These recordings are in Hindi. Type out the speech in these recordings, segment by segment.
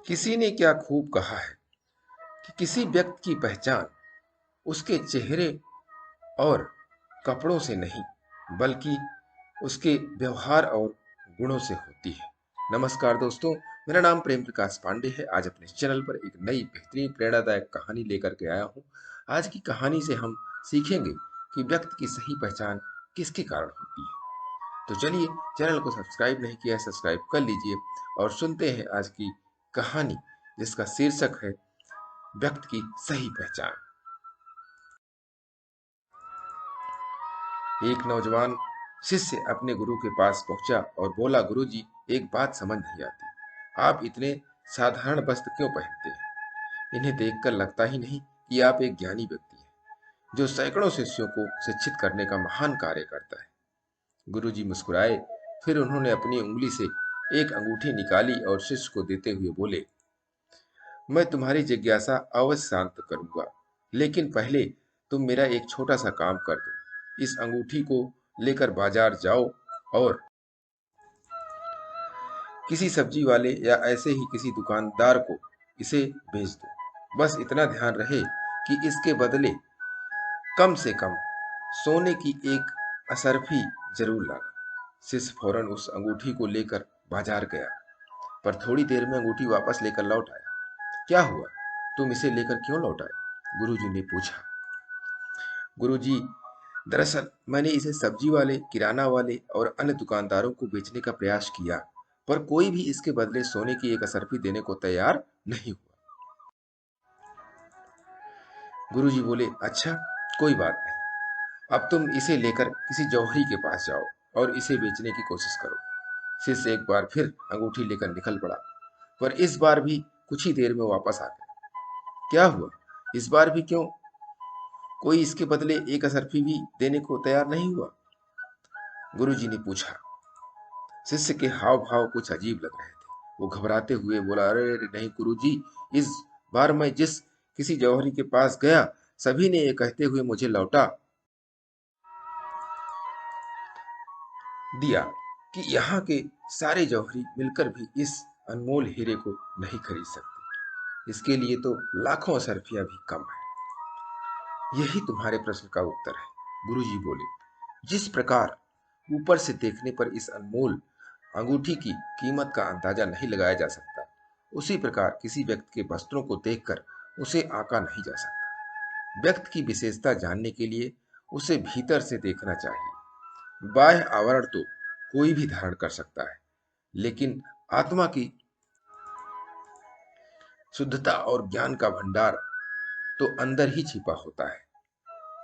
किसी ने क्या खूब कहा है कि किसी व्यक्ति की पहचान उसके चेहरे और कपड़ों से नहीं, बल्कि उसके व्यवहार और गुणों से होती है। नमस्कार दोस्तों, मेरा नाम प्रेम प्रकाश पांडे है। आज अपने चैनल पर एक नई बेहतरीन प्रेरणादायक कहानी लेकर के आया हूँ। आज की कहानी से हम सीखेंगे कि व्यक्ति की सही पहचान किसके कारण होती है। तो चलिए, चैनल को सब्सक्राइब नहीं किया है, सब्सक्राइब कर लीजिए और सुनते हैं आज की कहानी, जिसका शीर्षक है व्यक्ति की सही पहचान। एक नौजवान शिष्य अपने गुरु के पास पहुंचा और बोला, गुरुजी, एक बात समझ नहीं आती। आप इतने साधारण वस्त्र क्यों पहनते हैं? इन्हें देखकर लगता ही नहीं कि आप एक ज्ञानी व्यक्ति हैं, जो सैकड़ों शिष्यों को शिक्षित करने का महान कार्य करता है। गुरुजी मुस्कुराए, फिर उन्होंने अपनी उंगली से एक अंगूठी निकाली और शिष्य को देते हुए बोले, मैं तुम्हारी जिज्ञासा अवश्य शांत करूंगा, लेकिन पहले तुम मेरा एक छोटा सा काम कर दो। इस अंगूठी को लेकर बाजार जाओ और किसी सब्जी वाले या ऐसे ही किसी दुकानदार को इसे बेच दो। बस इतना ध्यान रहे कि इसके बदले कम से कम सोने की एक असरफी जरूर लाना। शिष्य फौरन उस अंगूठी को लेकर बाजार गया, पर थोड़ी देर में अंगूठी वापस लेकर लौट आया। क्या हुआ? तुम इसे लेकर क्यों लौट आए? गुरुजी ने पूछा। गुरुजी, दरअसल मैंने इसे सब्जी वाले, किराना वाले और अन्य दुकानदारों को बेचने का प्रयास किया, पर कोई भी इसके बदले सोने की एक असरफी देने को तैयार नहीं हुआ। गुरुजी बोले, अच्छा, कोई बात नहीं। अब तुम इसे लेकर किसी जौहरी के पास जाओ और इसे बेचने की कोशिश करो। शिष्य एक बार फिर अंगूठी लेकर निकल पड़ा, पर इस बार भी कुछ ही देर में वापस आ गया। क्या हुआ? इस बार भी क्यों कोई इसके बदले एक असरफी भी देने को तैयार नहीं हुआ? गुरुजी ने पूछा। शिष्य के हाव भाव कुछ अजीब लग रहे थे। वो घबराते हुए बोला, अरे अरे, नहीं गुरुजी, इस बार मैं जिस किसी जौहरी के पास गया, सभी ने ये कहते हुए मुझे लौटा दिया कि यहाँ के सारे जौहरी मिलकर भी इस अनमोल हीरे को नहीं खरीद सकते। इसके लिए तो लाखों असरफियां भी कम है। यही तुम्हारे प्रश्न का उत्तर है, गुरुजी बोले। जिस प्रकार ऊपर से देखने पर इस अनमोल अंगूठी की कीमत का अंदाजा नहीं लगाया जा सकता, उसी प्रकार किसी व्यक्ति के वस्त्रों को देखकर उसे आंका नहीं जा सकता। व्यक्ति की विशेषता जानने के लिए उसे भीतर से देखना चाहिए। बाह्य आवरण तो कोई भी धारण कर सकता है, लेकिन आत्मा की शुद्धता और ज्ञान का भंडार तो अंदर ही छिपा होता है।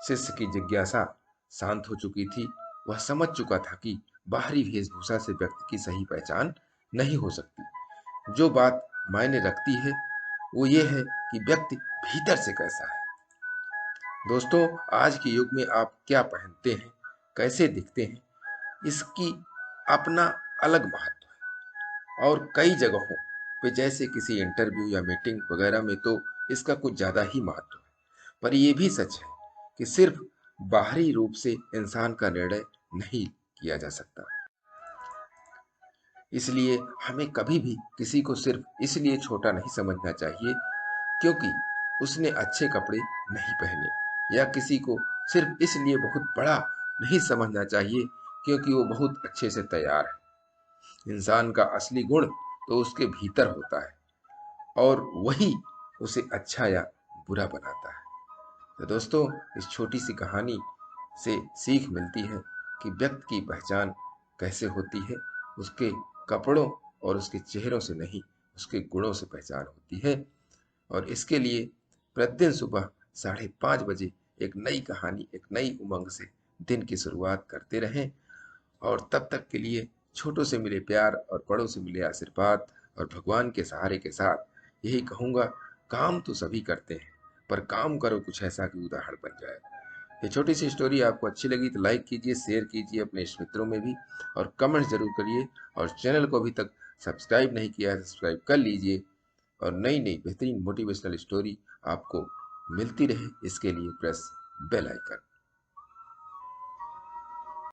शिष्य की जिज्ञासा शांत हो चुकी थी। वह समझ चुका था कि बाहरी वेशभूषा से व्यक्ति की सही पहचान नहीं हो सकती। जो बात मायने रखती है वो ये है कि व्यक्ति भीतर से कैसा है। दोस्तों, आज के युग में आप क्या पहनते हैं, कैसे दिखते हैं, इसकी अपना अलग महत्व है। और कई जगहों पे, जैसे किसी इंटरव्यू या मीटिंग वगैरह में, तो इसका कुछ ज्यादा ही महत्व है। पर यह भी सच है कि सिर्फ बाहरी रूप से इंसान का निर्णय नहीं किया जा सकता। इसलिए हमें कभी भी किसी को सिर्फ इसलिए छोटा नहीं समझना चाहिए क्योंकि उसने अच्छे कपड़े नहीं पहने, या किसी को सिर्फ इसलिए बहुत बड़ा नहीं समझना चाहिए क्योंकि वो बहुत अच्छे से तैयार है। इंसान का असली गुण तो उसके भीतर होता है, और वही उसे अच्छा या बुरा बनाता है। तो दोस्तों, इस छोटी सी कहानी से सीख मिलती है कि व्यक्ति की पहचान कैसे होती है। उसके कपड़ों और उसके चेहरों से नहीं, उसके गुणों से पहचान होती है। और इसके लिए प्रतिदिन सुबह 5:30 बजे एक नई कहानी, एक नई उमंग से दिन की शुरुआत करते रहें। और तब तक के लिए छोटों से मिले प्यार और बड़ों से मिले आशीर्वाद और भगवान के सहारे के साथ यही कहूँगा, काम तो सभी करते हैं, पर काम करो कुछ ऐसा कि उदाहरण बन जाए। ये छोटी सी स्टोरी आपको अच्छी लगी तो लाइक कीजिए, शेयर कीजिए अपने मित्रों में भी, और कमेंट जरूर करिए। और चैनल को अभी तक सब्सक्राइब नहीं किया है, सब्सक्राइब कर लीजिए। और नई नई बेहतरीन मोटिवेशनल स्टोरी आपको मिलती रहे, इसके लिए प्रेस बेल आइकन।